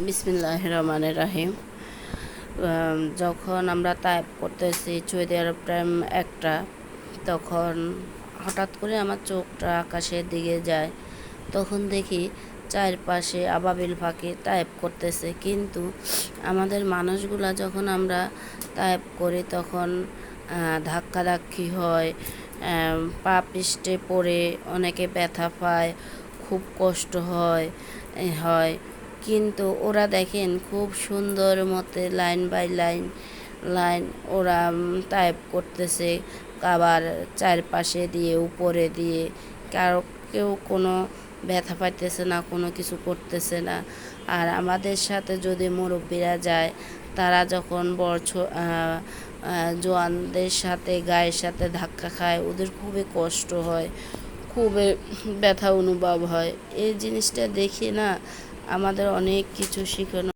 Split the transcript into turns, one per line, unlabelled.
বিসমিল্লাহির রহমানির রহিম। যখন আমরা তায়েব করতেছি সৌদি আরব টাইম একটা, তখন হঠাৎ করে আমার চোখটা আকাশের দিকে যায়। তখন দেখি চারপাশে আবাবিল পাখি তায়েব করতেছে, কিন্তু আমাদের মানুষগুলা যখন আমরা তায়েব করি তখন ধাক্কাধাক্কি হয়, পা পিষ্টে পড়ে অনেকে ব্যথা পায়, খুব কষ্ট হয়। কিন্তু ওরা দেখেন খুব সুন্দর মতে লাইন বাই লাইন ওরা টাইপ করতেছে, আবার চারপাশে দিয়ে উপরে দিয়ে কেউ কোনো ব্যথা পাইতেছে না, কোনো কিছু করতেছে না। আর আমাদের সাথে যদি মুরব্বীরা যায়, তারা যখন জোয়ানদের সাথে গায়ের সাথে ধাক্কা খায়, ওদের খুবই কষ্ট হয়, খুবই ব্যথা অনুভব হয়। এই জিনিসটা দেখি না, আমাদের অনেক কিছু শেখানো।